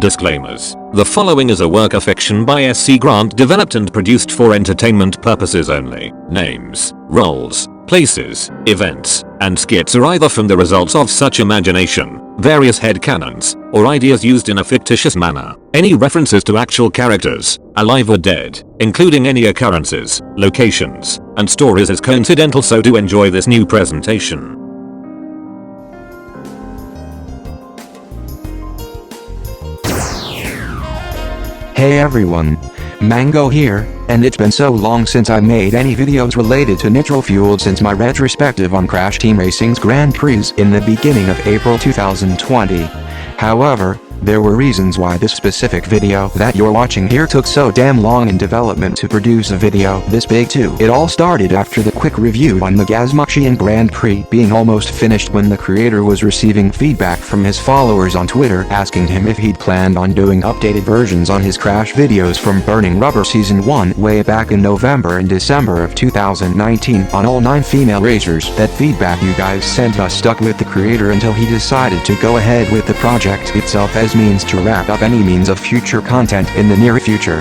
Disclaimers. The following is a work of fiction by S.C Grant, developed and produced for entertainment purposes only. Names, roles, places, events, and skits are either from the results of such imagination, various headcanons, or ideas used in a fictitious manner. Any references to actual characters, alive or dead, including any occurrences, locations, and stories is coincidental, so do enjoy this new presentation. Hey everyone, Mango here, and it's been so long since I made any videos related to Nitro Fueled since my retrospective on Crash Team Racing's Grand Prix in the beginning of April 2020. However, there were reasons why this specific video that you're watching here took so damn long in development to produce a video this big too. It all started after the quick review on the Gazmuxian Grand Prix being almost finished when the creator was receiving feedback from his followers on Twitter asking him if he'd planned on doing updated versions on his Crash videos from Burning Rubber Season 1 way back in November and December of 2019 on all 9 female racers. That feedback you guys sent us stuck with the creator until he decided to go ahead with the project itself as means to wrap up any means of future content in the near future.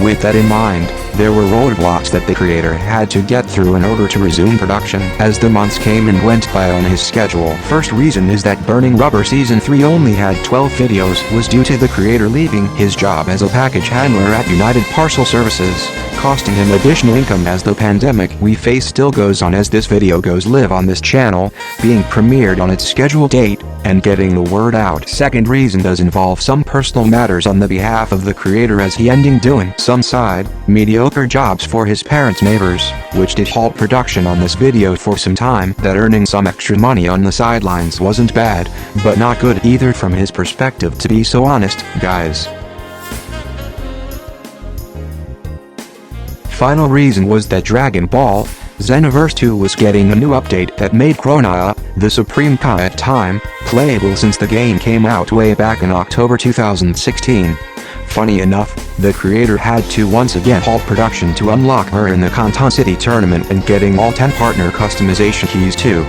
With that in mind, there were roadblocks that the creator had to get through in order to resume production as the months came and went by on his schedule. First reason is that Burning Rubber Season 3 only had 12 videos was due to the creator leaving his job as a package handler at United Parcel Services, costing him additional income as the pandemic we face still goes on as this video goes live on this channel, being premiered on its scheduled date, and getting the word out. Second reason does involve some personal matters on the behalf of the creator as he ending doing some side, mediocre jobs for his parents' neighbors, which did halt production on this video for some time. That earning some extra money on the sidelines wasn't bad, but not good either from his perspective, to be so honest, guys. Final reason was that Dragon Ball Xenoverse 2 was getting a new update that made CronoG, the Supreme Ka at time, playable since the game came out way back in October 2016. Funny enough, the creator had to once again halt production to unlock her in the Canton City tournament and getting all 10 partner customization keys too.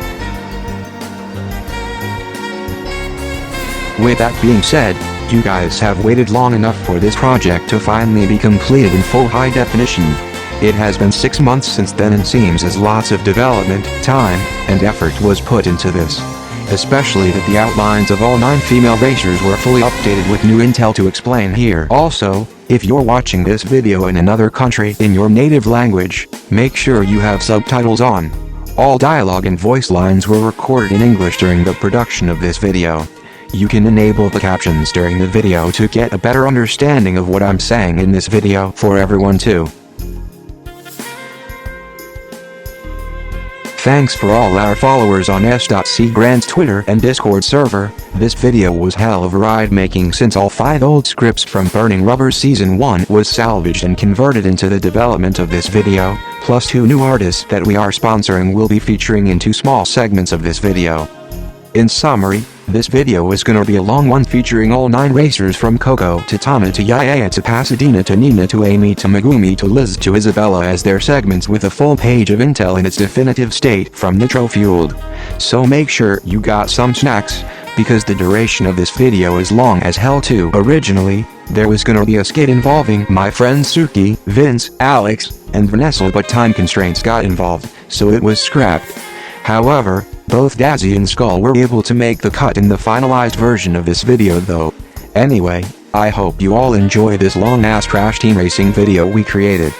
With that being said, you guys have waited long enough for this project to finally be completed in full high definition. It has been 6 months since then and seems as lots of development, time, and effort was put into this. Especially that the outlines of all 9 female racers were fully updated with new intel to explain here. Also, if you're watching this video in another country in your native language, make sure you have subtitles on. All dialogue and voice lines were recorded in English during the production of this video. You can enable the captions during the video to get a better understanding of what I'm saying in this video for everyone too. Thanks for all our followers on S.C Grant's Twitter and Discord server. This video was hell of a ride making since all 5 old scripts from Burning Rubber Season 1 was salvaged and converted into the development of this video, plus 2 new artists that we are sponsoring will be featuring in 2 small segments of this video. In summary, this video is gonna be a long one featuring all 9 racers from Coco to Tawna to Yaya to Pasadena to Nina to Amy to Megumi to Liz to Isabella as their segments with a full page of intel in its definitive state from Nitro Fueled. So make sure you got some snacks, because the duration of this video is long as hell too. Originally, there was gonna be a skit involving my friends Suki, Vince, Alex, and Vanessa, but time constraints got involved, so it was scrapped. However, both Dazzy and Skull were able to make the cut in the finalized version of this video though. Anyway, I hope you all enjoy this long-ass Crash Team Racing video we created.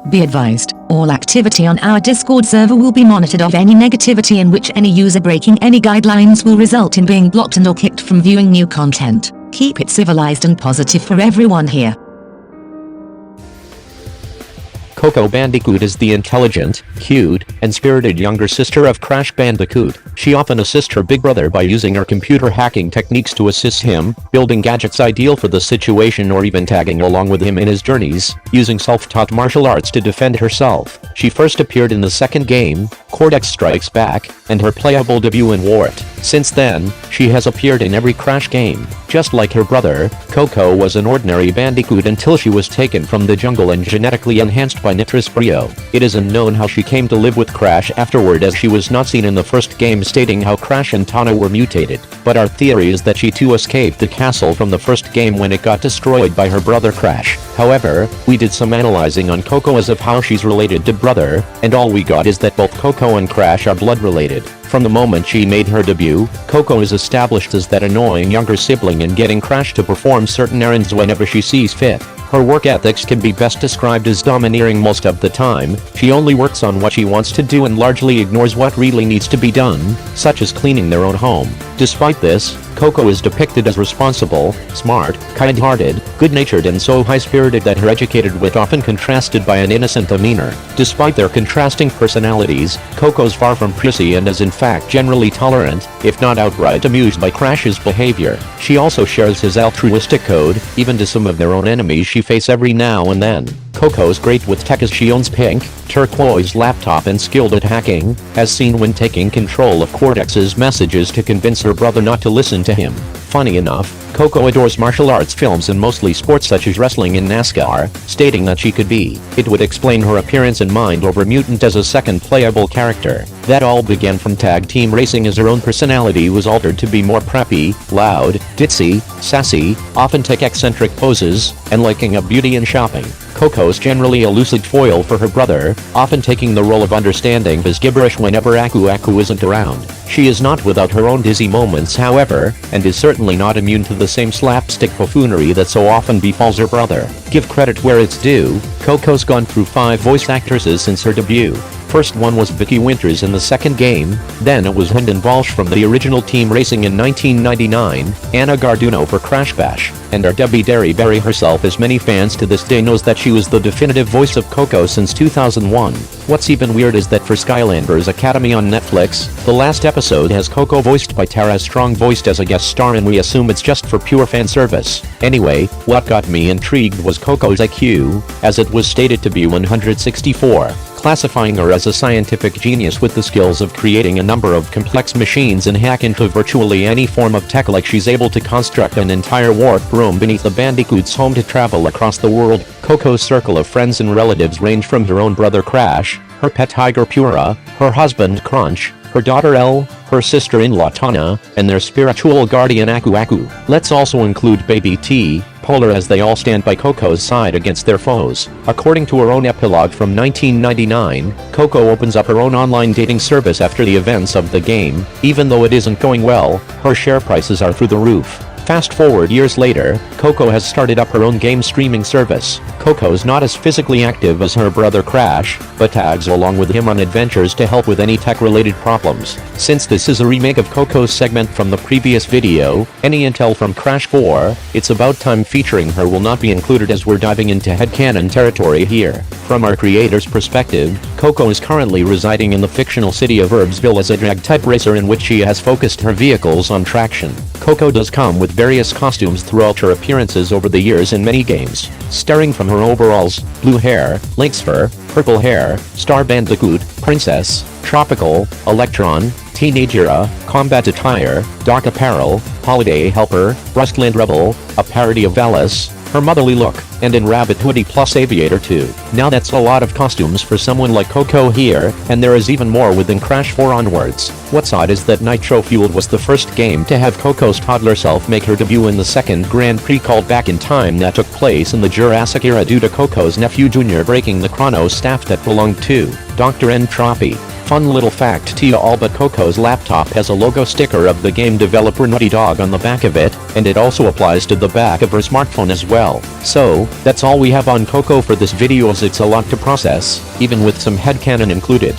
Be advised, all activity on our Discord server will be monitored. Of any negativity in which any user breaking any guidelines will result in being blocked and or kicked from viewing new content. Keep it civilized and positive for everyone here. Coco Bandicoot is the intelligent, cute, and spirited younger sister of Crash Bandicoot. She often assists her big brother by using her computer hacking techniques to assist him, building gadgets ideal for the situation or even tagging along with him in his journeys, using self-taught martial arts to defend herself. She first appeared in the second game, Cortex Strikes Back, and her playable debut in Wart. Since then, she has appeared in every Crash game. Just like her brother, Coco was an ordinary bandicoot until she was taken from the jungle and genetically enhanced by Nitrous Brio. It is unknown how she came to live with Crash afterward, as she was not seen in the first game stating how Crash and Tawna were mutated. But our theory is that she too escaped the castle from the first game when it got destroyed by her brother Crash. However, we did some analyzing on Coco as of how she's related to brother, and all we got is that both Coco and Crash are blood related. From the moment she made her debut, Coco is established as that annoying younger sibling and getting Crash to perform certain errands whenever she sees fit. Her work ethics can be best described as domineering most of the time. She only works on what she wants to do and largely ignores what really needs to be done, such as cleaning their own home. Despite this, Coco is depicted as responsible, smart, kind-hearted, good-natured and so high-spirited that her educated wit often contrasted by an innocent demeanor. Despite their contrasting personalities, Coco's far from prissy and is in fact generally tolerant, if not outright amused by Crash's behavior. She also shares his altruistic code, even to some of their own enemies she face every now and then. Coco's great with tech as she owns pink, turquoise laptop and skilled at hacking, as seen when taking control of Cortex's messages to convince her brother not to listen to him. Funny enough, Coco adores martial arts films and mostly sports such as wrestling and NASCAR, stating that she could be. It would explain her appearance and mind over Mutant as a second playable character. That all began from tag team racing, as her own personality was altered to be more preppy, loud, ditzy, sassy, often take eccentric poses, and liking up beauty and shopping. Coco's generally a lucid foil for her brother, often taking the role of understanding his gibberish whenever Aku isn't around. She is not without her own dizzy moments however, and is certainly not immune to the same slapstick buffoonery that so often befalls her brother. Give credit where it's due, Coco's gone through 5 voice actresses since her debut. First one was Vicky Winters in the second game, then it was Hendon Walsh from the original Team Racing in 1999, Anna Garduno for Crash Bash, and our Debbie Derryberry herself, as many fans to this day knows that she was the definitive voice of Coco since 2001. What's even weird is that for Skylanders Academy on Netflix, the last episode has Coco voiced by Tara Strong voiced as a guest star, and we assume it's just for pure fan service. Anyway, what got me intrigued was Coco's IQ, as it was stated to be 164. Classifying her as a scientific genius with the skills of creating a number of complex machines and hack into virtually any form of tech, like she's able to construct an entire warp room beneath the Bandicoot's home to travel across the world. Coco's circle of friends and relatives range from her own brother Crash, her pet tiger Pura, her husband Crunch, her daughter Elle, her sister-in-law Tawna, and their spiritual guardian Aku. Let's also include Baby T, Polar, as they all stand by Coco's side against their foes. According to her own epilogue from 1999, Coco opens up her own online dating service after the events of the game. Even though it isn't going well, her share prices are through the roof. Fast forward years later, Coco has started up her own game streaming service. Coco's not as physically active as her brother Crash, but tags along with him on adventures to help with any tech-related problems. Since this is a remake of Coco's segment from the previous video, any intel from Crash 4, It's About Time featuring her will not be included, as we're diving into headcanon territory here. From our creator's perspective, Coco is currently residing in the fictional city of Herbsville as a drag-type racer in which she has focused her vehicles on traction. Coco does come with various costumes throughout her appearances over the years in many games, starting from her overalls, blue hair, lynx fur, purple hair, Star Bandicoot, Princess, Tropical, Electron, Teenage Era, Combat Attire, Dark Apparel, Holiday Helper, Rustland Rebel, a parody of Alice, her motherly look, and in Rabbit Hoodie plus Aviator 2. Now that's a lot of costumes for someone like Coco here, and there is even more within Crash 4 onwards. What's odd is that Nitro Fueled was the first game to have Coco's toddler self make her debut in the second Grand Prix called Back in Time that took place in the Jurassic era due to Coco's nephew Jr. breaking the Chrono staff that belonged to Dr. Entropy. Fun little fact to you all, but Coco's laptop has a logo sticker of the game developer Naughty Dog on the back of it, and it also applies to the back of her smartphone as well. So, that's all we have on Coco for this video, as it's a lot to process, even with some headcanon included.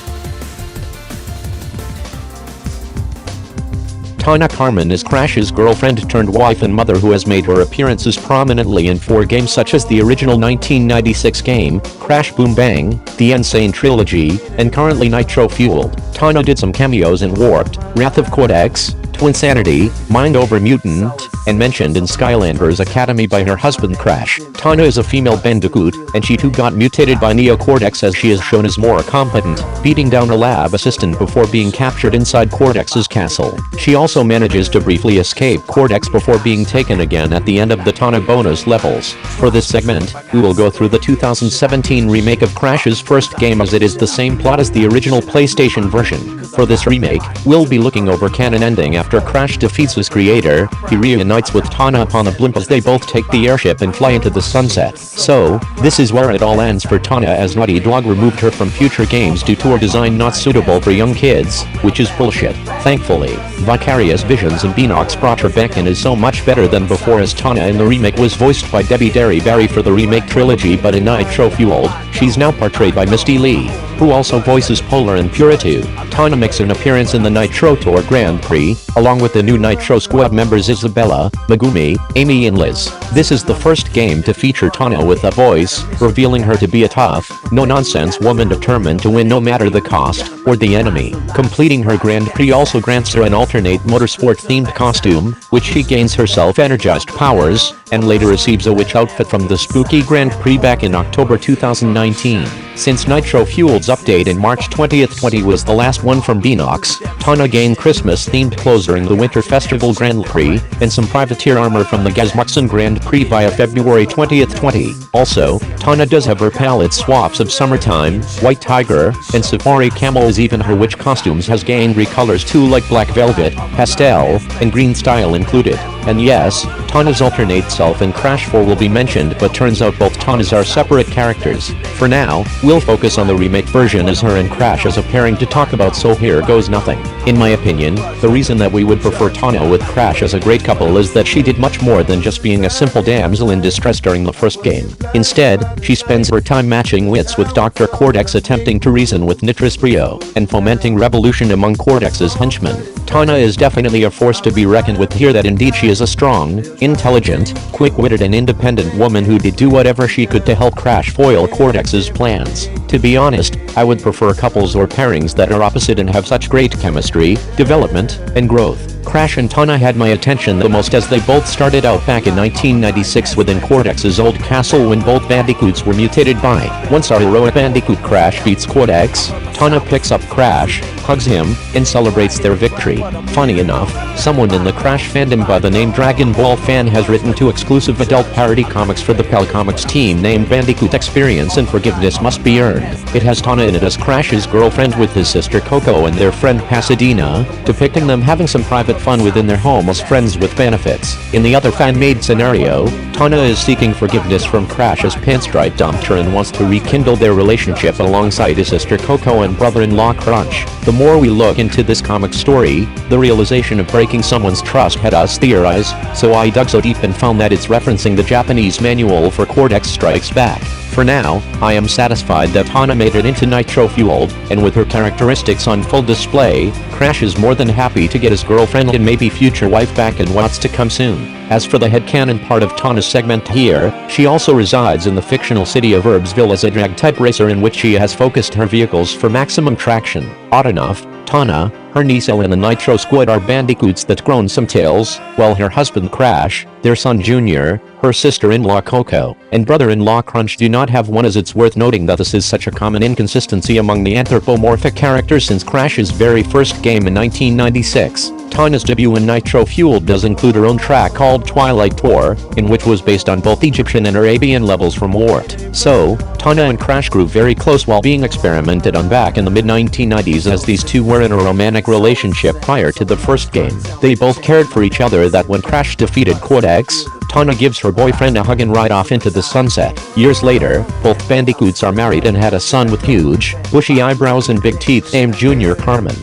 Tawna Carmen is Crash's girlfriend turned wife and mother, who has made her appearances prominently in 4 games such as the original 1996 game, Crash Boom Bang, the Insane Trilogy, and currently Nitro Fueled. Tawna did some cameos in Warped, Wrath of Cortex, Twinsanity, Mind Over Mutant, and mentioned in Skylanders Academy by her husband Crash. Tawna is a female bandicoot, and she too got mutated by Neo Cortex as she is shown as more competent, beating down a lab assistant before being captured inside Cortex's castle. She also manages to briefly escape Cortex before being taken again at the end of the Tawna bonus levels. For this segment, we will go through the 2017 remake of Crash's first game as it is the same plot as the original PlayStation version. For this remake, we'll be looking over canon ending after Crash defeats his creator. He reunites with Tawna upon a blimp as they both take the airship and fly into the sunset. So, this is where it all ends for Tawna as Naughty Dog removed her from future games due to her design not suitable for young kids, which is bullshit. Thankfully, Vicarious Visions and Beanox brought her back and is so much better than before as Tawna in the remake was voiced by Debbie Derryberry for the remake trilogy, but in Nitro Fueled, she's now portrayed by Misty Lee, who also voices Polar and Pura 2. Tawna makes an appearance in the Nitro Tour Grand Prix, along with the new Nitro Squad members Isabella, Megumi, Amy and Liz. This is the first game to feature Tawna with a voice, revealing her to be a tough, no-nonsense woman determined to win no matter the cost, or the enemy. Completing her Grand Prix also grants her an alternate motorsport-themed costume, which she gains her self-energized powers, and later receives a witch outfit from the spooky Grand Prix back in October 2019. Since Nitro Fueled's update in March 2020 was the last one from Beanox, Tawna gained Christmas-themed clothes during the Winter Festival Grand Prix, and some privateer armor from the Gazmuxen Grand Prix via February 2020. Also, Tawna does have her palette swaps of Summertime, White Tiger, and Safari Camel, as even her witch costumes has gained recolors too, like Black Velvet, Pastel, and Green Style included. And yes, Tawna's alternate self in Crash 4 will be mentioned, but turns out both Tawnas are separate characters. For now, we'll focus on the remake version as her and Crash as a pairing to talk about, so here goes nothing. In my opinion, the reason that we would prefer Tawna with Crash as a great couple is that she did much more than just being a simple damsel in distress during the first game. Instead, she spends her time matching wits with Dr. Cortex, attempting to reason with Nitris Brio, and fomenting revolution among Cortex's henchmen. Tawna is definitely a force to be reckoned with here, that indeed she is a strong, intelligent, quick-witted and independent woman who did do whatever she could to help Crash foil Cortex's plans. To be honest, I would prefer couples or pairings that are opposite and have such great chemistry, development, and growth. Crash and Tawna had my attention the most as they both started out back in 1996 within Cortex's old castle when both bandicoots were mutated by. Once our heroic bandicoot Crash beats Cortex, Tawna picks up Crash, hugs him, and celebrates their victory. Funny enough, someone in the Crash fandom by the name Dragon Ball Fan has written 2 exclusive adult parody comics for the Pal Comics team named Bandicoot Experience and Forgiveness Must Be Earned. It has Tawna in it as Crash's girlfriend with his sister Coco and their friend Pasadena, depicting them having some private fun within their home as friends with benefits. In the other fan-made scenario, Tawna is seeking forgiveness from Crash as Pinstripe dumped her and wants to rekindle their relationship alongside his sister Coco and brother-in-law Crunch. The more we look into this comic story, the realization of breaking someone's trust had us theorize, so I dug so deep and found that it's referencing the Japanese manual for Cortex Strikes Back. For now, I am satisfied that Tawna made it into Nitro Fueled, and with her characteristics on full display, Crash is more than happy to get his girlfriend and maybe future wife back in what's to come soon. As for the headcanon part of Tawna's segment here, she also resides in the fictional city of Herbsville as a drag-type racer in which she has focused her vehicles for maximum traction. Odd enough, Tawna, her niece Elle and the Nitro Squad are bandicoots that grown some tails, while her husband Crash, their son Junior, her sister-in-law Coco, and brother-in-law Crunch do not have one, as it's worth noting that this is such a common inconsistency among the anthropomorphic characters since Crash's very first game in 1996. Tawna's debut in Nitro Fueled does include her own track called Twilight Tour, in which was based on both Egyptian and Arabian levels from Wart. So, Tawna and Crash grew very close while being experimented on back in the mid-1990s, as these two were in a romantic relationship prior to the first game. They both cared for each other that when Crash defeated Cortex, Tawna gives her boyfriend a hug and ride off into the sunset. Years later, both bandicoots are married and had a son with huge, bushy eyebrows and big teeth named Junior Carmen.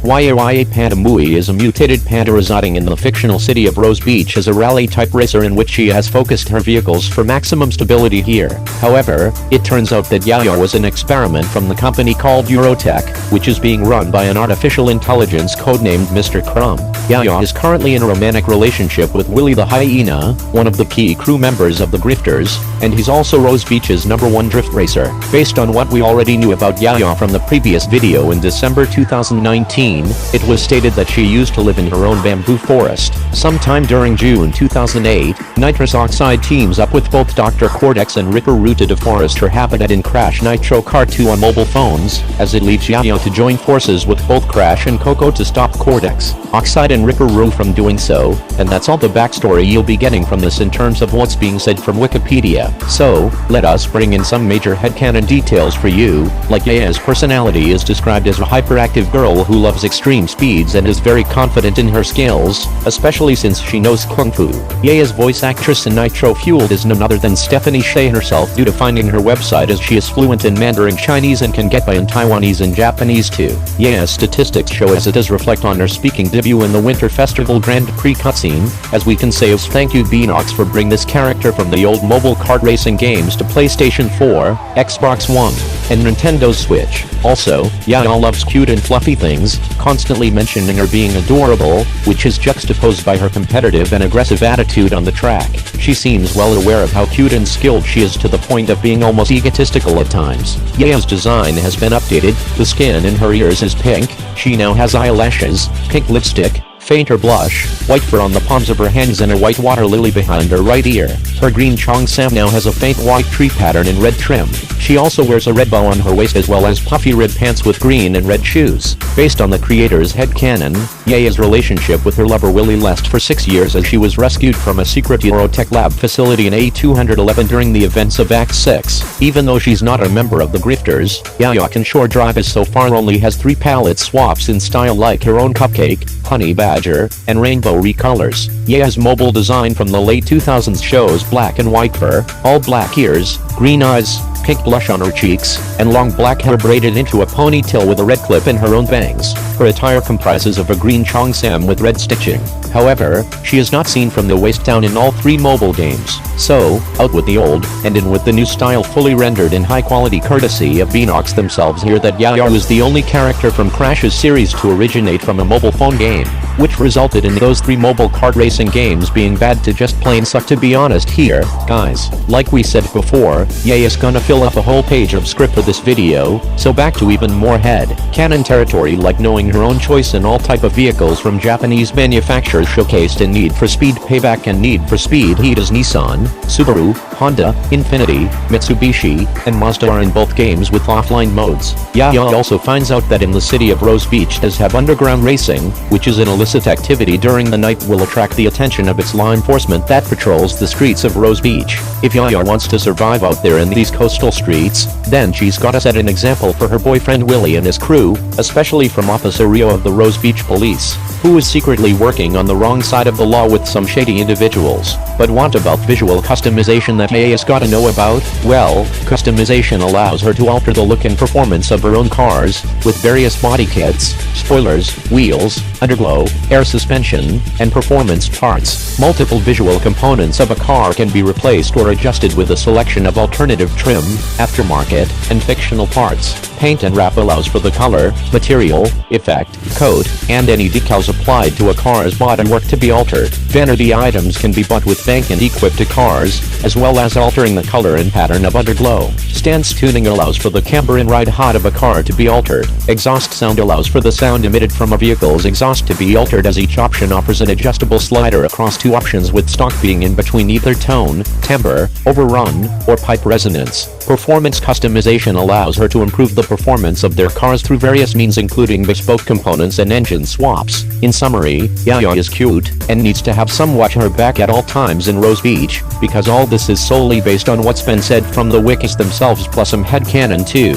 Yaya Panda Mui is a mutated panda residing in the fictional city of Rose Beach as a rally-type racer in which she has focused her vehicles for maximum stability here. However, it turns out that Yaya was an experiment from the company called Eurotech, which is being run by an artificial intelligence codenamed Mr. Crumb. Yaya is currently in a romantic relationship with Willie the Hyena, one of the key crew members of the Grifters, and he's also Rose Beach's #1 drift racer. Based on what we already knew about Yaya from the previous video in December 2019, it was stated that she used to live in her own bamboo forest. Sometime during June 2008, Nitrous Oxide teams up with both Dr. Cortex and Ripper Roo to deforest her habitat in Crash Nitro Kart 2 on mobile phones, as it leaves Yaya to join forces with both Crash and Coco to stop Cortex, Oxide and Ripper Roo from doing so, and that's all the backstory you'll be getting from this in terms of what's being said from Wikipedia. So, let us bring in some major headcanon details for you, like Yaya's personality is described as a hyperactive girl who loves extreme speeds and is very confident in her skills, especially since she knows Kung Fu. Yaya's voice actress in Nitro Fueled is none other than Stephanie Shea herself due to finding her website as she is fluent in Mandarin Chinese and can get by in Taiwanese and Japanese too. Yaya's statistics show as it does reflect on her speaking debut in the Winter Festival Grand Prix cutscene, as we can say as thank you Beanox for bringing this character from the old mobile kart racing games to PlayStation 4, Xbox One, and Nintendo Switch. Also, Yaya loves cute and fluffy things, constantly mentioning her being adorable, which is juxtaposed by her competitive and aggressive attitude on the track. She seems well aware of how cute and skilled she is to the point of being almost egotistical at times. Yaya's design has been updated, the skin in her ears is pink, she now has eyelashes, pink lipstick, fainter blush, white fur on the palms of her hands and a white water lily behind her right ear. Her green cheongsam now has a faint white tree pattern in red trim. She also wears a red bow on her waist as well as puffy red pants with green and red shoes. Based on the creator's headcanon, Yaya's relationship with her lover Willie lasted for 6 years as she was rescued from a secret Eurotech lab facility in A211 during the events of Act 6. Even though she's not a member of the Grifters, Yaya can sure drive as so far only has 3 palette swaps in style like her own Cupcake, Honey Badger, and Rainbow recolors. Yaya's mobile design from the late 2000s shows black and white fur, all black ears, green eyes, pink blush on her cheeks, and long black hair braided into a ponytail with a red clip in her own bangs. Her attire comprises of a green cheongsam with red stitching. However, she is not seen from the waist down in all 3 mobile games. So, out with the old, and in with the new style fully rendered in high quality courtesy of Beanox themselves here that Yaya is the only character from Crash's series to originate from a mobile phone game, which resulted in those 3 mobile kart racing games being bad to just plain suck. To be honest here, guys, like we said before, Yaya's gonna fill up a whole page of script for this video, so back to even more head-canon territory like knowing her own choice in all type of vehicles from Japanese manufacturers showcased in Need for Speed Payback and Need for Speed Heat as Nissan, Subaru, Honda, Infiniti, Mitsubishi, and Mazda are in both games with offline modes. Yaya also finds out that in the city of Rose Beach does have underground racing, which is an illicit activity during the night will attract the attention of its law enforcement that patrols the streets of Rose Beach. If Yaya wants to survive out there in these coastal streets, then she's gotta set an example for her boyfriend Willie and his crew, especially from Officer Rio of the Rose Beach Police, who is secretly working on the wrong side of the law with some shady individuals. But what about visual customization that Yaya's gotta know about? Well, customization allows her to alter the look and performance of her own cars, with various body kits, spoilers, wheels, underglow, air suspension, and performance parts. Multiple visual components of a car can be replaced or adjusted with a selection of alternative trim, aftermarket, and fictional parts. Paint and wrap allows for the color, material, effect, coat, and any decals applied to a car's bodywork to be altered. Vanity items can be bought with bank and equipped to cars, as well as altering the color and pattern of underglow. Stance tuning allows for the camber and ride height of a car to be altered. Exhaust sound allows for the sound emitted from a vehicle's exhaust to be altered as each option offers an adjustable slider across 2 options with stock being in between either tone, timbre, overrun, or pipe resonance. Performance customization allows her to improve the performance of their cars through various means including bespoke components and engine swaps. In summary, Yaya is cute, and needs to have some watch her back at all times in Rose Beach, because all this is solely based on what's been said from the wikis themselves plus some headcanon too.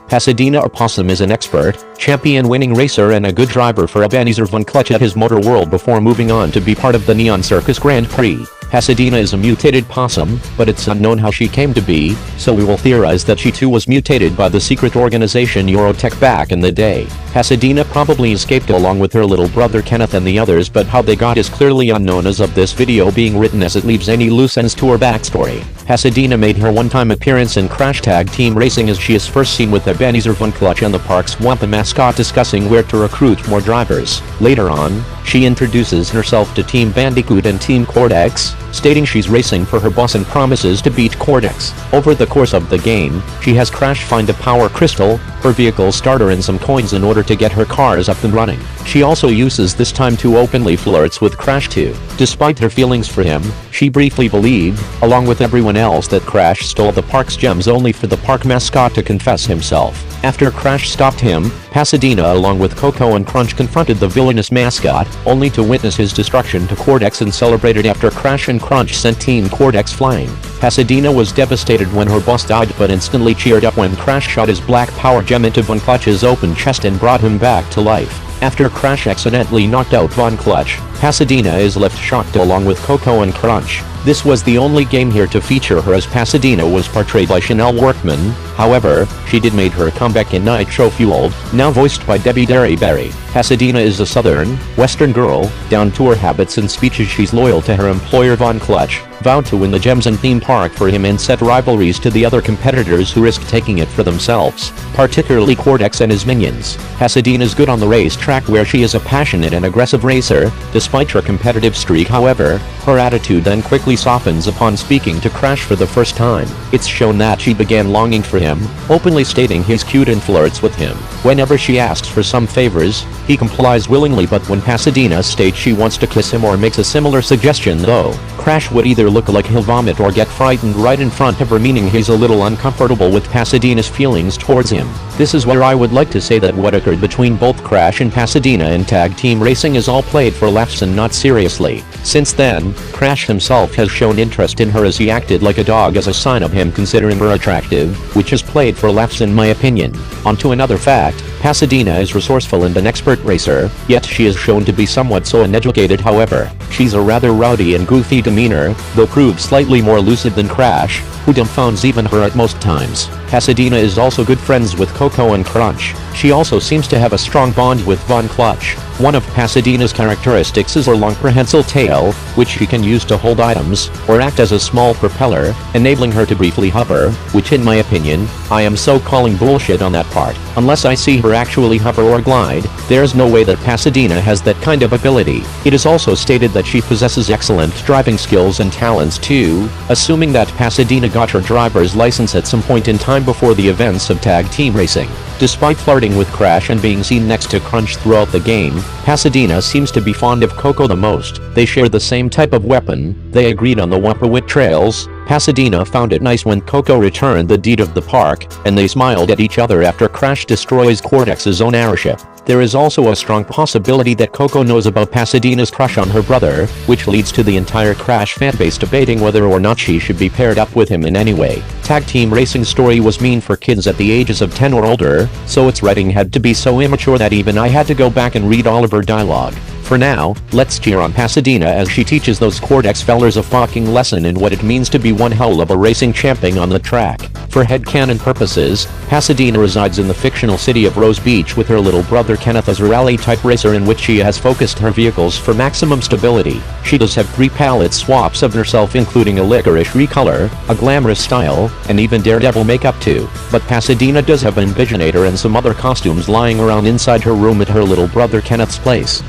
Pasadena Opossum is an expert, champion-winning racer and a good driver for Ebenezer von Clutch at his Motor World before moving on to be part of the Neon Circus Grand Prix. Pasadena is a mutated possum, but it's unknown how she came to be, so we will theorize that she too was mutated by the secret organization Eurotech back in the day. Pasadena probably escaped along with her little brother Kenneth and the others, but how they got is clearly unknown as of this video being written, as it leaves any loose ends to her backstory. Pasadena made her one-time appearance in Crash Tag Team Racing as she is first seen with Ebenezer Von Clutch and the park's Wampa mascot discussing where to recruit more drivers. Later on, she introduces herself to Team Bandicoot and Team Cortex, stating she's racing for her boss and promises to beat Cortex. Over the course of the game, she has Crash find a power crystal, her vehicle starter and some coins in order to get her cars up and running. She also uses this time to openly flirts with Crash too. Despite her feelings for him, she briefly believed, along with everyone else, that Crash stole the park's gems only for the park mascot to confess himself. After Crash stopped him, Pasadena along with Coco and Crunch confronted the villainous mascot, only to witness his destruction to Cortex and celebrated after Crash and Crunch sent Team Cortex flying. Pasadena was devastated when her boss died, but instantly cheered up when Crash shot his black power gem into Von Clutch's open chest and brought him back to life. After Crash accidentally knocked out Von Clutch, Pasadena is left shocked along with Coco and Crunch. This was the only game here to feature her, as Pasadena was portrayed by Chanel Workman. However, she did make her comeback in Nitro Fueled, now voiced by Debbie Derryberry. Pasadena is a southern, western girl, down to her habits and speeches. She's loyal to her employer Von Clutch, vowed to win the gems and theme park for him and set rivalries to the other competitors who risk taking it for themselves, particularly Cortex and his minions. Pasadena's good on the racetrack where she is a passionate and aggressive racer. Despite her competitive streak, however, her attitude then quickly softens upon speaking to Crash for the first time. It's shown that she began longing for him, openly stating he's cute and flirts with him. Whenever she asks for some favors, he complies willingly, but when Pasadena states she wants to kiss him or makes a similar suggestion though, Crash would either look like he'll vomit or get frightened right in front of her, meaning he's a little uncomfortable with Pasadena's feelings towards him. This is where I would like to say that what occurred between both Crash and Pasadena in Tag Team Racing is all played for laughs and not seriously. Since then, Crash himself has shown interest in her as he acted like a dog as a sign of him considering her attractive, which is played for laughs in my opinion. On to another fact, Pasadena is resourceful and an expert racer, yet she is shown to be somewhat so uneducated. However, she's a rather rowdy and goofy demeanor, though proved slightly more lucid than Crash, who dumbfounds even her at most times. Pasadena is also good friends with Coco and Crunch. She also seems to have a strong bond with Von Clutch. One of Pasadena's characteristics is her long prehensile tail, which she can use to hold items, or act as a small propeller, enabling her to briefly hover, which in my opinion, I am so calling bullshit on that part. Unless I see her actually hover or glide, there's no way that Pasadena has that kind of ability. It is also stated that she possesses excellent driving skills and talents too, assuming that Pasadena got her driver's license at some point in time before the events of Tag Team Racing. Despite flirting with Crash and being seen next to Crunch throughout the game, Pasadena seems to be fond of Coco the most. They share the same type of weapon, they agreed on the Wampawit trails. Pasadena found it nice when Coco returned the deed of the park, and they smiled at each other after Crash destroys Cortex's own airship. There is also a strong possibility that Coco knows about Pasadena's crush on her brother, which leads to the entire Crash fanbase debating whether or not she should be paired up with him in any way. Tag Team Racing's story was mean for kids at the ages of 10 or older, so its writing had to be so immature that even I had to go back and read all of her dialogue. For now, let's cheer on Pasadena as she teaches those Cortex fellers a fucking lesson in what it means to be one hell of a racing champion on the track. For headcanon purposes, Pasadena resides in the fictional city of Rose Beach with her little brother Kenneth as a rally-type racer in which she has focused her vehicles for maximum stability. She does have 3 palette swaps of herself, including a licorice recolor, a glamorous style, and even Daredevil makeup too. But Pasadena does have an Envisionator and some other costumes lying around inside her room at her little brother Kenneth's place.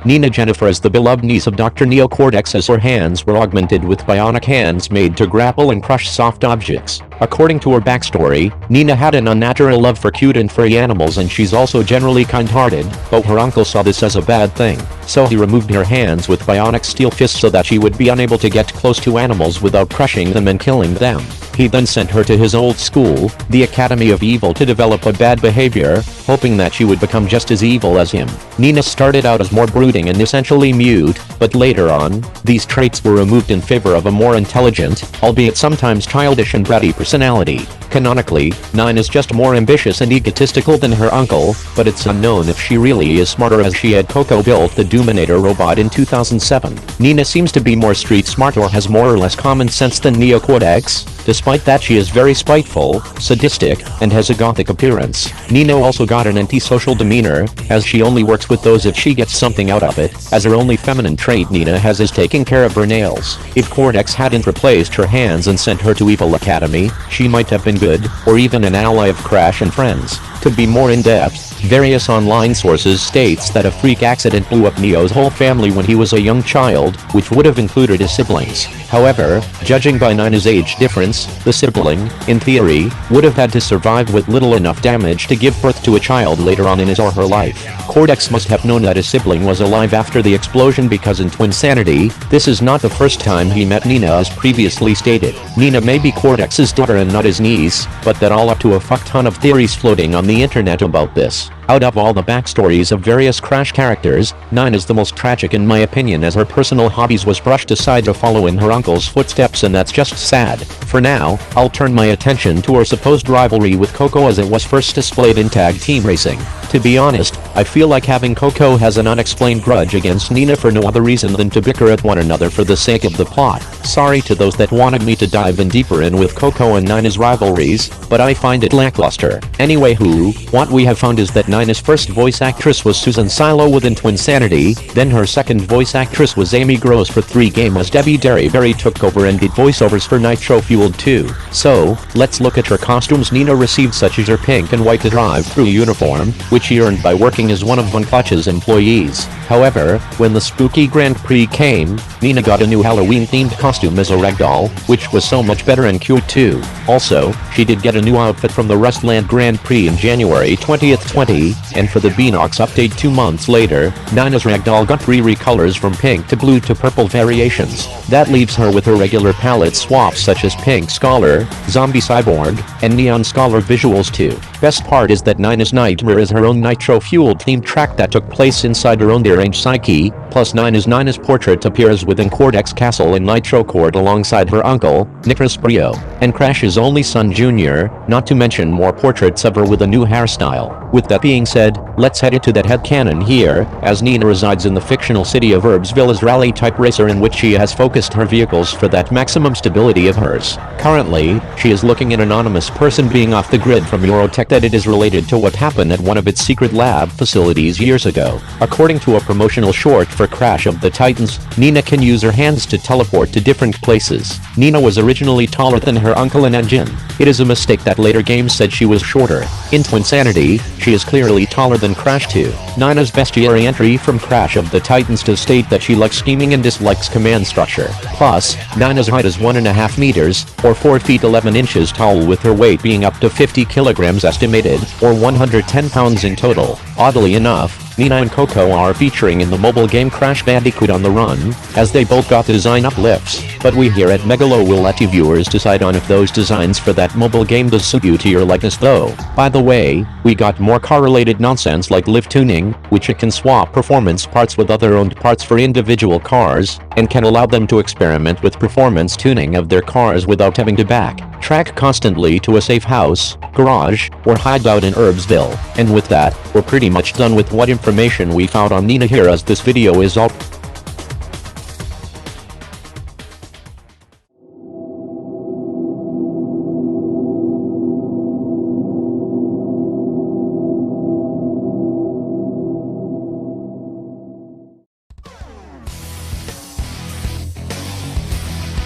Nina Jennifer is the beloved niece of Dr. Neo Cortex, as her hands were augmented with bionic hands made to grapple and crush soft objects. According to her backstory, Nina had an unnatural love for cute and furry animals, and she's also generally kind-hearted, but her uncle saw this as a bad thing, so he removed her hands with bionic steel fists so that she would be unable to get close to animals without crushing them and killing them. He then sent her to his old school, the Academy of Evil, to develop a bad behavior, hoping that she would become just as evil as him. Nina started out as more brooding and essentially mute, but later on, these traits were removed in favor of a more intelligent, albeit sometimes childish and bratty persona. personality. Canonically, 9 is just more ambitious and egotistical than her uncle, but it's unknown if she really is smarter, as she had Coco built the Doominator robot in 2007. Nina seems to be more street smart or has more or less common sense than Neo Cortex. Despite that, she is very spiteful, sadistic, and has a gothic appearance. Nina also got an antisocial demeanor, as she only works with those if she gets something out of it, as her only feminine trait Nina has is taking care of her nails. If Cortex hadn't replaced her hands and sent her to Evil Academy, she might have been good, or even an ally of Crash and friends. To be more in-depth, various online sources states that a freak accident blew up Neo's whole family when he was a young child, which would have included his siblings. However, judging by Nina's age difference, the sibling, in theory, would have had to survive with little enough damage to give birth to a child later on in his or her life. Cortex must have known that his sibling was alive after the explosion, because in Twinsanity, this is not the first time he met Nina, as previously stated. Nina may be Cortex's daughter and not his niece, but that all up to a fuck ton of theories floating on the internet about this. Out of all the backstories of various Crash characters, 9 is the most tragic in my opinion, as her personal hobbies was brushed aside to follow in her uncle's footsteps, and that's just sad. For now, I'll turn my attention to her supposed rivalry with Coco, as it was first displayed in tag team racing. To be honest, I feel like having Coco has an unexplained grudge against Nina for no other reason than to bicker at one another for the sake of the plot. Sorry to those that wanted me to dive in deeper in with Coco and Nina's rivalries, but I find it lackluster. Anyway, what we have found is that Nina's first voice actress was Susan Silo within Twinsanity, then her second voice actress was Amy Gross for 3 Game, as Debbie Derryberry took over and did voiceovers for Nitro Fueled 2. So, let's look at her costumes Nina received, such as her pink and white drive-through uniform, which she earned by working as one of Von Clutch's employees. However, when the spooky Grand Prix came, Nina got a new Halloween-themed costume as a ragdoll, which was so much better and cute too. Also, she did get a new outfit from the Rustland Grand Prix in January 20th, 20, and for the Beanox update 2 months later, Nina's ragdoll got 3 recolors from pink to blue to purple variations. That leaves her with her regular palette swaps such as Pink Scholar, Zombie Cyborg, and Neon Scholar visuals too. Best part is that Nina's Nightmare is her own nitro-fueled themed track that took place inside her own deranged psyche, plus Nina's portrait appears within Cortex Castle in Nitro Court alongside her uncle, Nicholas Brio, and Crash's only son Junior, not to mention more portraits of her with a new hairstyle. With that being said, let's head into that headcanon here, as Nina resides in the fictional city of Herbsville as rally-type racer, in which she has focused her vehicles for that maximum stability of hers. Currently, she is looking an anonymous person being off the grid from Eurotech that it is related to what happened at one of its secret lab facilities years ago. According to a promotional short for Crash of the Titans, Nina can use her hands to teleport to different places. Nina was originally taller than her uncle in Engine. It is a mistake that later games said she was shorter. In Twinsanity, she is clearly taller than Crash too. Nina's bestiary entry from Crash of the Titans does state that she likes scheming and dislikes command structure. Plus, Nina's height is 1.5 meters, or 4 feet 11 inches tall, with her weight being up to 50 kilograms estimated, or 110 pounds in total. Oddly enough, Nina and Coco are featuring in the mobile game Crash Bandicoot on the Run, as they both got design uplifts, but we here at Megalo will let you viewers decide on if those designs for that mobile game does suit you to your likeness though. By the way, we got more car-related nonsense like lift tuning, which it can swap performance parts with other owned parts for individual cars, and can allow them to experiment with performance tuning of their cars without having to backtrack constantly to a safe house, garage, or hideout in Herbsville. And with that, we're pretty much done with what information we found on Nina here, as this video is all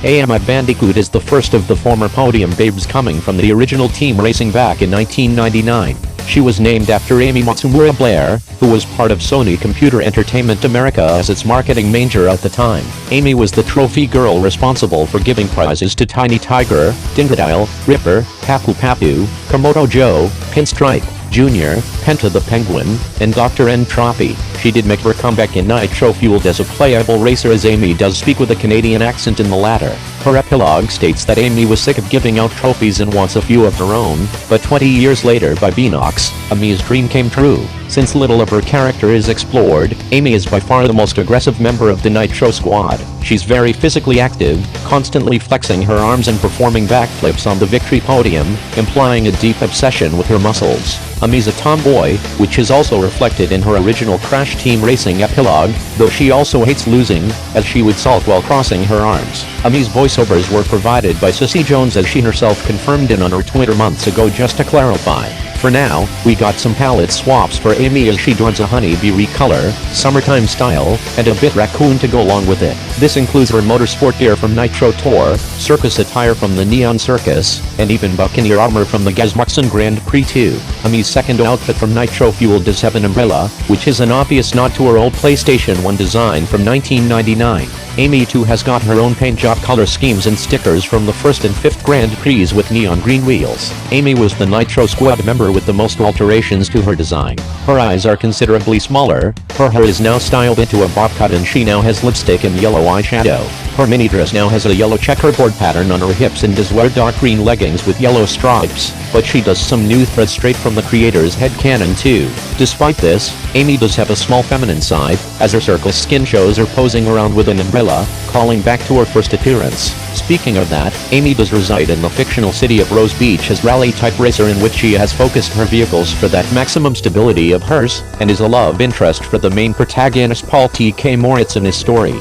AMI Bandicoot is the first of the former Podium babes coming from the original team racing back in 1999. She was named after Amy Matsumura Blair, who was part of Sony Computer Entertainment America as its marketing manager at the time. Amy was the trophy girl responsible for giving prizes to Tiny Tiger, Dingodile, Ripper, Papu Papu, Komodo Joe, Pinstripe, Junior, Penta the Penguin, and Dr. Entropy. She did make her comeback in Nitro Fueled as a playable racer, as Amy does speak with a Canadian accent in the latter. Her epilogue states that Amy was sick of giving out trophies and wants a few of her own, but 20 years later by Beanox, Amy's dream came true. Since little of her character is explored, Amy is by far the most aggressive member of the Nitro squad. She's very physically active, constantly flexing her arms and performing backflips on the victory podium, implying a deep obsession with her muscles. Ami's a tomboy, which is also reflected in her original Crash Team Racing epilogue, though she also hates losing, as she would sulk while crossing her arms. Ami's voiceovers were provided by Sissy Jones, as she herself confirmed in on her Twitter months ago. Just to clarify, for now, we got some palette swaps for Amy as she dons a honeybee recolor, summertime style, and a bit raccoon to go along with it. This includes her motorsport gear from Nitro Tour, circus attire from the Neon Circus, and even Buccaneer armor from the Gazmuxen Grand Prix 2. Ami's second outfit from Nitro Fuel does have an umbrella, which is an obvious nod to her old PlayStation 1 design from 1999. Amy too has got her own paint job color schemes and stickers from the first and fifth Grand Prix with neon green wheels. Amy was the Nitro Squad member with the most alterations to her design. Her eyes are considerably smaller, her hair is now styled into a bob cut, and she now has lipstick and yellow eyeshadow. Her mini dress now has a yellow checkerboard pattern on her hips and does wear dark green leggings with yellow stripes, but she does some new threads straight from the creator's headcanon too. Despite this, Amy does have a small feminine side, as her circus skin shows her posing around with an umbrella, calling back to her first appearance. Speaking of that, Amy does reside in the fictional city of Rose Beach as rally-type racer, in which she has focused her vehicles for that maximum stability of hers, and is a love interest for the main protagonist Paul T.K. Moritz in his story.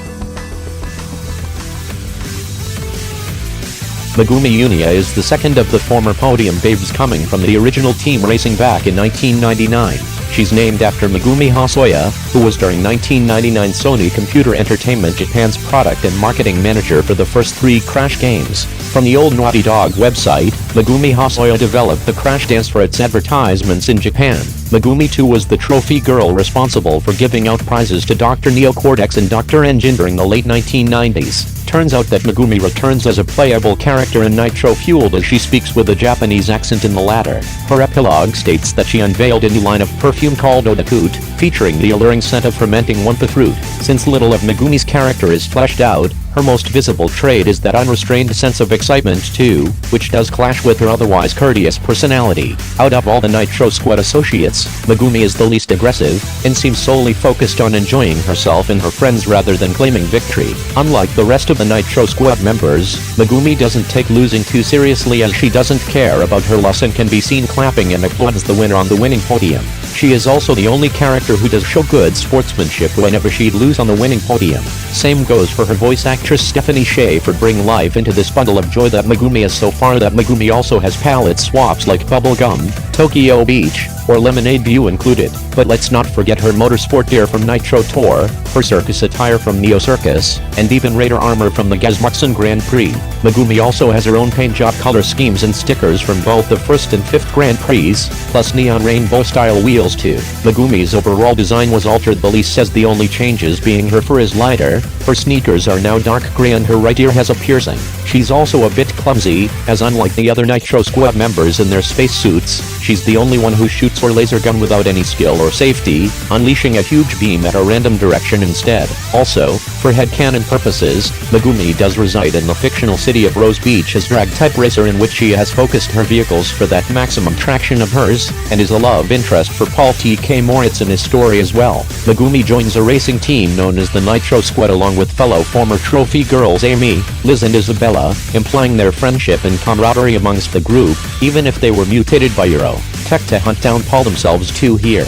Megumi Unia is the second of the former Podium babes coming from the original team racing back in 1999. She's named after Megumi Hosoya, who was during 1999 Sony Computer Entertainment Japan's product and marketing manager for the first 3 Crash games. From the old Naughty Dog website, Megumi Hosoya developed the Crash dance for its advertisements in Japan. Megumi too was the trophy girl responsible for giving out prizes to Dr. Neo Cortex and Dr. Engine during the late 1990s. Turns out that Megumi returns as a playable character in Nitro Fueled, as she speaks with a Japanese accent in the latter. Her epilogue states that she unveiled a new line of perfume called Eau de Coute, featuring the alluring scent of fermenting wumpa fruit. Since little of Megumi's character is fleshed out, her most visible trait is that unrestrained sense of excitement too, which does clash with her otherwise courteous personality. Out of all the Nitro Squad associates, Megumi is the least aggressive, and seems solely focused on enjoying herself and her friends rather than claiming victory. Unlike the rest of the Nitro Squad members, Megumi doesn't take losing too seriously, as she doesn't care about her loss and can be seen clapping and applauds the winner on the winning podium. She is also the only character who does show good sportsmanship whenever she'd lose on the winning podium. Same goes for her voice actress Stephanie Shea for bringing life into this bundle of joy that Megumi is so far. That Megumi also has palette swaps like Bubblegum, Tokyo Beach, or Lemonade View included. But let's not forget her motorsport gear from Nitro Tour, her circus attire from Neo Circus, and even Raider armor from the Gazmuxen Grand Prix. Megumi also has her own paint job color schemes and stickers from both the first and fifth Grand Prix, plus neon rainbow style wheels too. Megumi's overall design was altered the least, says the only changes being her fur is lighter, her sneakers are now dark gray, and her right ear has a piercing. She's also a bit clumsy, as unlike the other Nitro Squad members in their spacesuits, she's the only one who shoots her laser gun without any skill or safety, unleashing a huge beam at a random direction instead. Also, for headcanon purposes, Megumi does reside in the fictional city of Rose Beach as drag-type racer, in which she has focused her vehicles for that maximum traction of hers, and is a love interest for Paul T.K. Moritz in his story as well. Megumi joins a racing team known as the Nitro Squad along with fellow former trophy girls Amy, Liz and Isabella, implying their friendship and camaraderie amongst the group, even if they were mutated by Euro Tech to hunt down Paul themselves too here.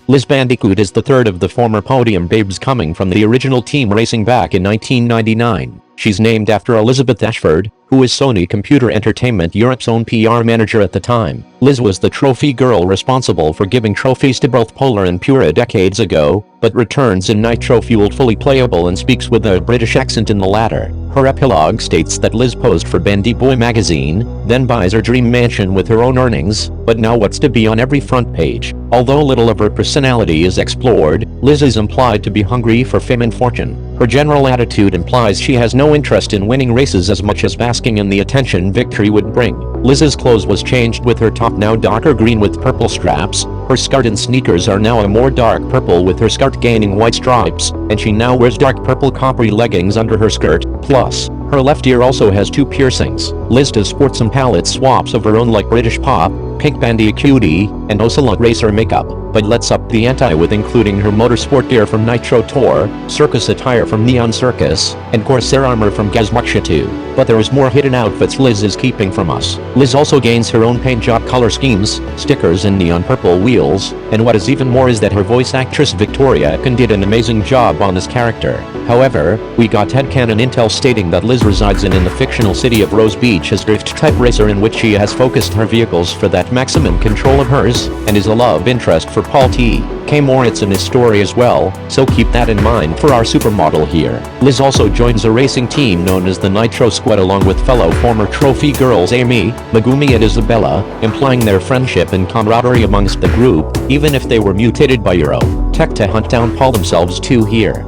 Liz Bandicoot is the third of the former Podium babes coming from the original team racing back in 1999. She's named after Elizabeth Ashford, who is Sony Computer Entertainment Europe's own PR manager at the time. Liz was the trophy girl responsible for giving trophies to both Polar and Pura decades ago, but returns in Nitro Fueled fully playable and speaks with a British accent in the latter. Her epilogue states that Liz posed for Bendy Boy magazine, then buys her dream mansion with her own earnings, but now what's to be on every front page. Although little of her personality is explored, Liz is implied to be hungry for fame and fortune. Her general attitude implies she has no interest in winning races as much as basking in the attention victory would bring. Liz's clothes was changed, with her top now darker green with purple straps, her skirt and sneakers are now a more dark purple with her skirt gaining white stripes, and she now wears dark purple coppery leggings under her skirt, plus, her left ear also has 2 piercings. Liz does sport some palette swaps of her own like British Pop, Pink Bandicoot, and Ocelot Racer makeup. but lets up the ante with including her motorsport gear from Nitro Tour, circus attire from Neon Circus, and Corsair armor from Gazmuxia 2. But there is more hidden outfits Liz is keeping from us. Liz also gains her own paint job color schemes, stickers and neon purple wheels, and what is even more is that her voice actress Victoria did an amazing job on this character. However, we got headcanon intel stating that Liz resides in the fictional city of Rose Beach as drift-type racer in which she has focused her vehicles for that maximum control of hers, and is a love interest for Paul T.K. Moritz in his story as well, so keep that in mind for our supermodel here. Liz also joins a racing team known as the Nitro Squad along with fellow former trophy girls Amy, Megumi and Isabella, implying their friendship and camaraderie amongst the group, even if they were mutated by Euro Tech to hunt down Paul themselves too here.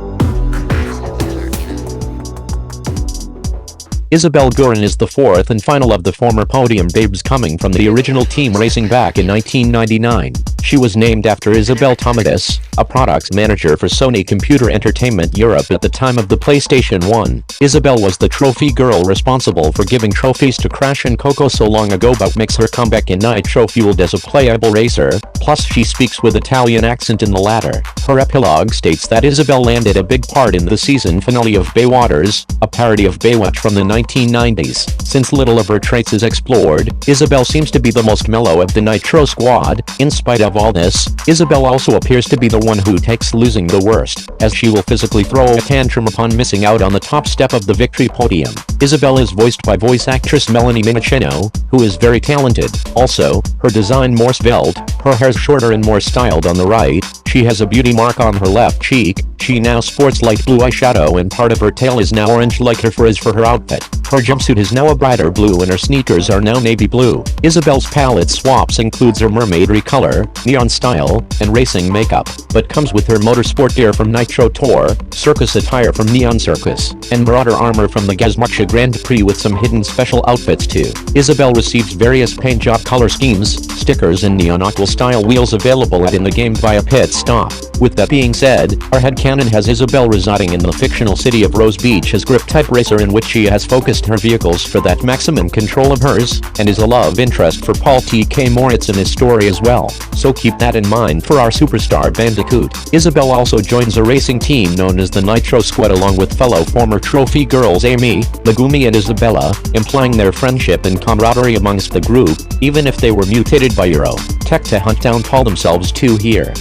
Isabel Gurin is the fourth and final of the former Podium babes coming from the original team racing back in 1999. She was named after Isabel Tomatis, a products manager for Sony Computer Entertainment Europe at the time of the PlayStation 1. Isabel was the trophy girl responsible for giving trophies to Crash and Coco so long ago but makes her comeback in Nitro Fueled as a playable racer, plus she speaks with Italian accent in the latter. Her epilogue states that Isabel landed a big part in the season finale of Baywaters, a parody of Baywatch from the 1990s. Since little of her traits is explored, Isabel seems to be the most mellow of the Nitro squad. In spite of all this, Isabel also appears to be the one who takes losing the worst, as she will physically throw a tantrum upon missing out on the top step of the victory podium. Isabel is voiced by voice actress Melanie Minicino, who is very talented. Also, her design more svelte, her hair's shorter and more styled on the right, she has a beauty mark on her left cheek, she now sports light blue eyeshadow and part of her tail is now orange like her frizz for her outfit. Her jumpsuit is now a brighter blue and her sneakers are now navy blue. Isabel's palette swaps includes her mermaid recolor, neon style, and racing makeup, but comes with her motorsport gear from Nitro Tour, circus attire from Neon Circus, and marauder armor from the Gazmuxia Grand Prix with some hidden special outfits too. Isabel receives various paint job color schemes, stickers and neon aqua style wheels available in the game via pit stop. With that being said, our headcanon has Isabel residing in the fictional city of Rose Beach as grip-type racer in which she has focused her vehicles for that maximum control of hers, and is a love interest for Paul T.K. Moritz in his story as well, so keep that in mind for our superstar Bandicoot. Isabel also joins a racing team known as the Nitro Squad along with fellow former trophy girls Amy, Megumi and Isabella, implying their friendship and camaraderie amongst the group, even if they were mutated by Euro Tech to hunt down Paul themselves too here.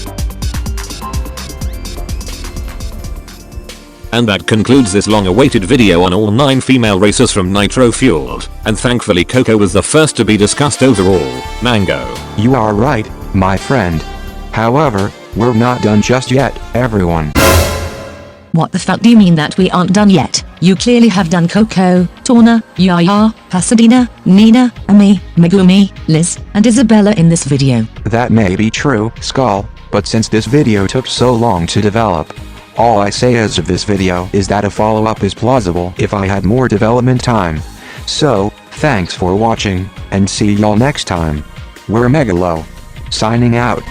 And that concludes this long-awaited video on all 9 female racers from Nitro Fueled, and thankfully Coco was the first to be discussed overall. Mango. You are right, my friend. However, we're not done just yet, everyone. What the fuck do you mean that we aren't done yet? You clearly have done Coco, Tawna, Yaya, Pasadena, Nina, Amy, Megumi, Liz, and Isabella in this video. That may be true, Skull, but since this video took so long to develop, all I say as of this video is that a follow-up is plausible if I had more development time. So, thanks for watching, and see y'all next time. We're Megalo. Signing out.